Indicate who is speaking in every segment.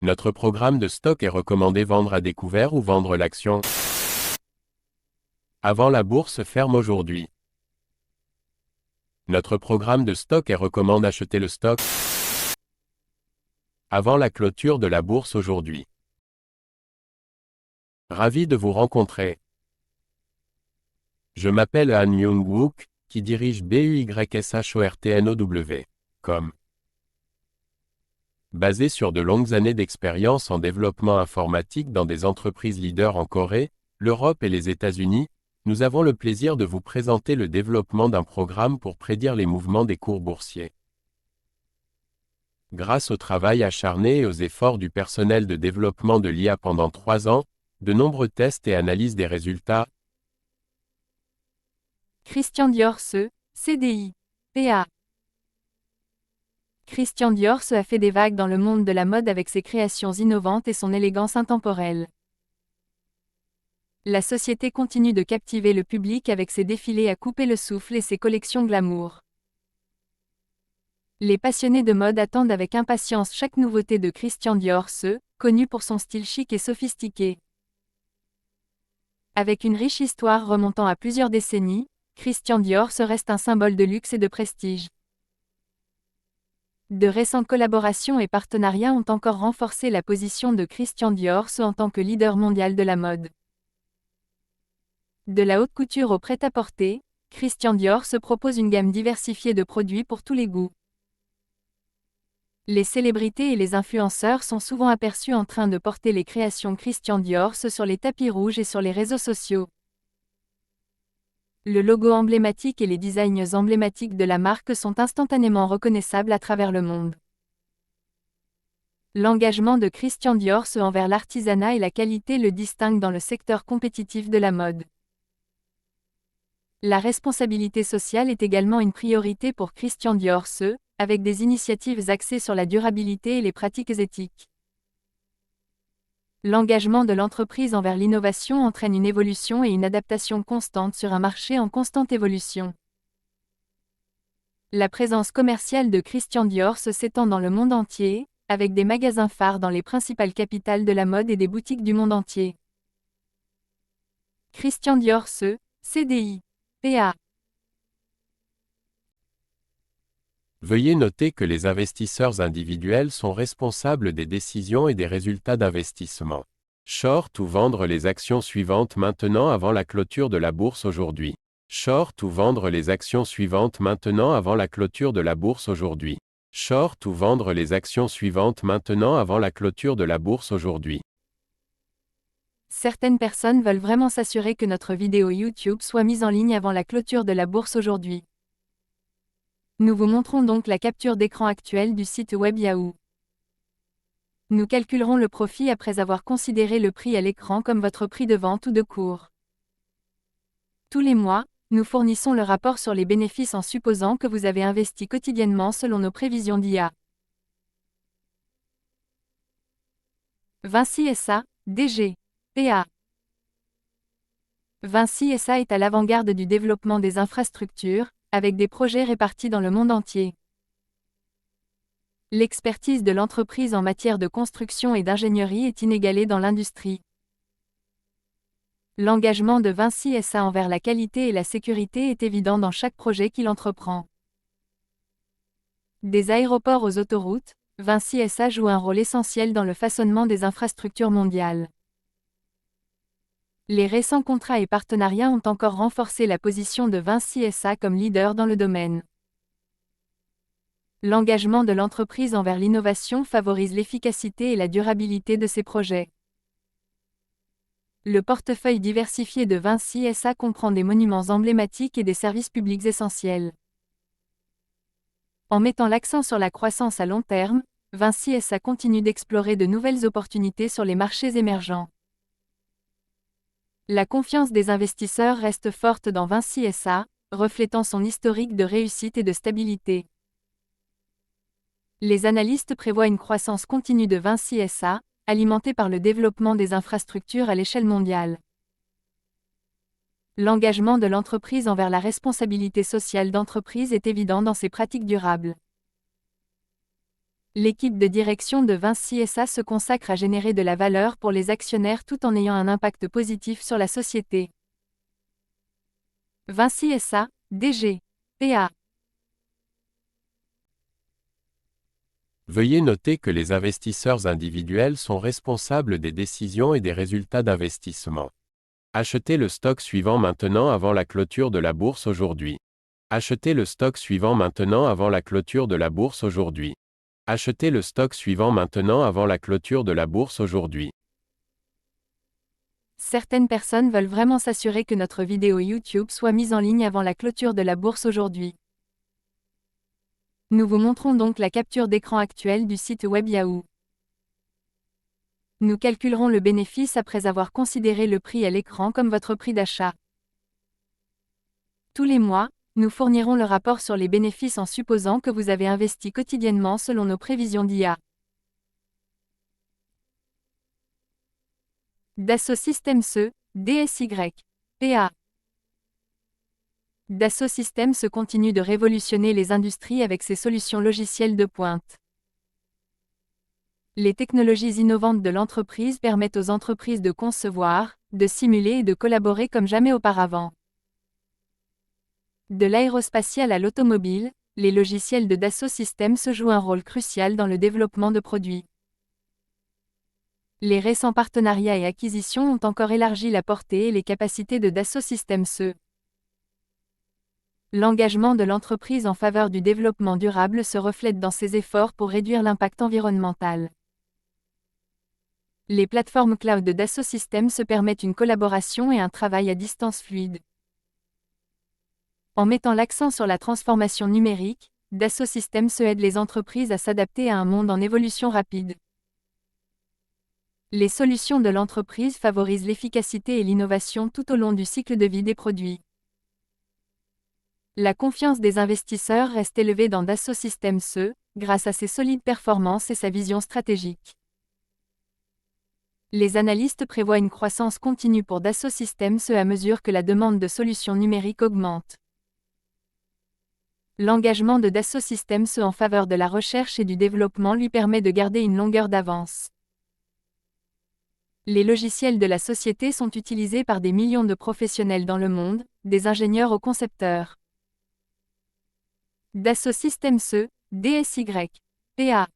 Speaker 1: Notre programme de stock est recommandé vendre à découvert ou vendre l'action avant la bourse ferme aujourd'hui. Notre programme de stock est recommande acheter le stock avant la clôture de la bourse aujourd'hui. Ravi de vous rencontrer. Je m'appelle Han Myung-wook, qui dirige BUYSHORTNOW.com. Basé sur de longues années d'expérience en développement informatique dans des entreprises leaders en Corée, l'Europe et les États-Unis, nous avons le plaisir de vous présenter le développement d'un programme pour prédire les mouvements des cours boursiers. Grâce au travail acharné et aux efforts du personnel de développement de l'IA pendant 3 ans, de nombreux tests et analyses des résultats.
Speaker 2: Christian Dior-Se, CDI, PA. Christian Dior-Se a fait des vagues dans le monde de la mode avec ses créations innovantes et son élégance intemporelle. La société continue de captiver le public avec ses défilés à couper le souffle et ses collections glamour. Les passionnés de mode attendent avec impatience chaque nouveauté de Christian Dior-Se, connu pour son style chic et sophistiqué. Avec une riche histoire remontant à plusieurs décennies, Christian Dior-Se reste un symbole de luxe et de prestige. De récentes collaborations et partenariats ont encore renforcé la position de Christian Dior-Se en tant que leader mondial de la mode. De la haute couture au prêt-à-porter, Christian Dior-Se propose une gamme diversifiée de produits pour tous les goûts. Les célébrités et les influenceurs sont souvent aperçus en train de porter les créations Christian Dior-Se sur les tapis rouges et sur les réseaux sociaux. Le logo emblématique et les designs emblématiques de la marque sont instantanément reconnaissables à travers le monde. L'engagement de Christian Dior-Se envers l'artisanat et la qualité le distingue dans le secteur compétitif de la mode. La responsabilité sociale est également une priorité pour Christian Dior-Se, avec des initiatives axées sur la durabilité et les pratiques éthiques. L'engagement de l'entreprise envers l'innovation entraîne une évolution et une adaptation constante sur un marché en constante évolution. La présence commerciale de Christian Dior-Se s'étend dans le monde entier, avec des magasins phares dans les principales capitales de la mode et des boutiques du monde entier. Christian Dior-Se, CDI, PA.
Speaker 1: Veuillez noter que les investisseurs individuels sont responsables des décisions et des résultats d'investissement. Short ou vendre les actions suivantes maintenant avant la clôture de la bourse aujourd'hui. Short ou vendre les actions suivantes maintenant avant la clôture de la bourse aujourd'hui. Short ou vendre les actions suivantes maintenant avant la clôture de la bourse aujourd'hui.
Speaker 2: Certaines personnes veulent vraiment s'assurer que notre vidéo YouTube soit mise en ligne avant la clôture de la bourse aujourd'hui. Nous vous montrons donc la capture d'écran actuelle du site web Yahoo. Nous calculerons le profit après avoir considéré le prix à l'écran comme votre prix de vente ou de cours. Tous les mois, nous fournissons le rapport sur les bénéfices en supposant que vous avez investi quotidiennement selon nos prévisions d'IA. Vinci SA, DG, PA. Vinci SA est à l'avant-garde du développement des infrastructures, avec des projets répartis dans le monde entier. L'expertise de l'entreprise en matière de construction et d'ingénierie est inégalée dans l'industrie. L'engagement de Vinci SA envers la qualité et la sécurité est évident dans chaque projet qu'il entreprend. Des aéroports aux autoroutes, Vinci SA joue un rôle essentiel dans le façonnement des infrastructures mondiales. Les récents contrats et partenariats ont encore renforcé la position de Vinci SA comme leader dans le domaine. L'engagement de l'entreprise envers l'innovation favorise l'efficacité et la durabilité de ses projets. Le portefeuille diversifié de Vinci SA comprend des monuments emblématiques et des services publics essentiels. En mettant l'accent sur la croissance à long terme, Vinci SA continue d'explorer de nouvelles opportunités sur les marchés émergents. La confiance des investisseurs reste forte dans Vinci SA, reflétant son historique de réussite et de stabilité. Les analystes prévoient une croissance continue de Vinci SA, alimentée par le développement des infrastructures à l'échelle mondiale. L'engagement de l'entreprise envers la responsabilité sociale d'entreprise est évident dans ses pratiques durables. L'équipe de direction de Vinci SA se consacre à générer de la valeur pour les actionnaires tout en ayant un impact positif sur la société. Vinci SA, DG, PA.
Speaker 1: Veuillez noter que les investisseurs individuels sont responsables des décisions et des résultats d'investissement. Achetez le stock suivant maintenant avant la clôture de la bourse aujourd'hui. Achetez le stock suivant maintenant avant la clôture de la bourse aujourd'hui. Achetez le stock suivant maintenant avant la clôture de la bourse aujourd'hui.
Speaker 2: Certaines personnes veulent vraiment s'assurer que notre vidéo YouTube soit mise en ligne avant la clôture de la bourse aujourd'hui. Nous vous montrons donc la capture d'écran actuelle du site web Yahoo. Nous calculerons le bénéfice après avoir considéré le prix à l'écran comme votre prix d'achat. Tous les mois, nous fournirons le rapport sur les bénéfices en supposant que vous avez investi quotidiennement selon nos prévisions d'IA. Dassault Systèmes DSY, PA. Dassault Systèmes continue de révolutionner les industries avec ses solutions logicielles de pointe. Les technologies innovantes de l'entreprise permettent aux entreprises de concevoir, de simuler et de collaborer comme jamais auparavant. De l'aérospatial à l'automobile, les logiciels de Dassault Systèmes jouent un rôle crucial dans le développement de produits. Les récents partenariats et acquisitions ont encore élargi la portée et les capacités de Dassault Systèmes. L'engagement de l'entreprise en faveur du développement durable se reflète dans ses efforts pour réduire l'impact environnemental. Les plateformes cloud de Dassault Systèmes permettent une collaboration et un travail à distance fluide. En mettant l'accent sur la transformation numérique, Dassault Systèmes aide les entreprises à s'adapter à un monde en évolution rapide. Les solutions de l'entreprise favorisent l'efficacité et l'innovation tout au long du cycle de vie des produits. La confiance des investisseurs reste élevée dans Dassault Systèmes grâce à ses solides performances et sa vision stratégique. Les analystes prévoient une croissance continue pour Dassault Systèmes à mesure que la demande de solutions numériques augmente. L'engagement de Dassault Systèmes en faveur de la recherche et du développement lui permet de garder une longueur d'avance. Les logiciels de la société sont utilisés par des millions de professionnels dans le monde, des ingénieurs aux concepteurs. Dassault Systèmes DSY, PA.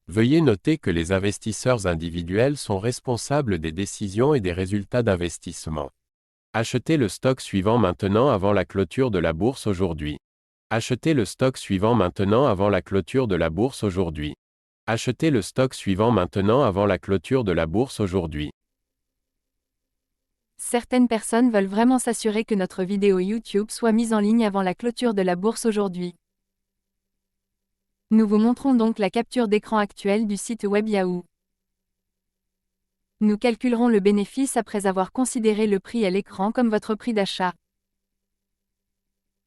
Speaker 1: Veuillez noter que les investisseurs individuels sont responsables des décisions et des résultats d'investissement. Achetez le stock suivant maintenant avant la clôture de la bourse aujourd'hui. Achetez le stock suivant maintenant avant la clôture de la bourse aujourd'hui. Achetez le stock suivant maintenant avant la clôture de la bourse aujourd'hui.
Speaker 2: Certaines personnes veulent vraiment s'assurer que notre vidéo YouTube soit mise en ligne avant la clôture de la bourse aujourd'hui. Nous vous montrons donc la capture d'écran actuelle du site web Yahoo. Nous calculerons le bénéfice après avoir considéré le prix à l'écran comme votre prix d'achat.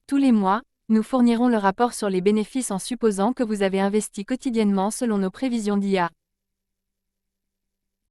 Speaker 2: Tous les mois, nous fournirons le rapport sur les bénéfices en supposant que vous avez investi quotidiennement selon nos prévisions d'IA.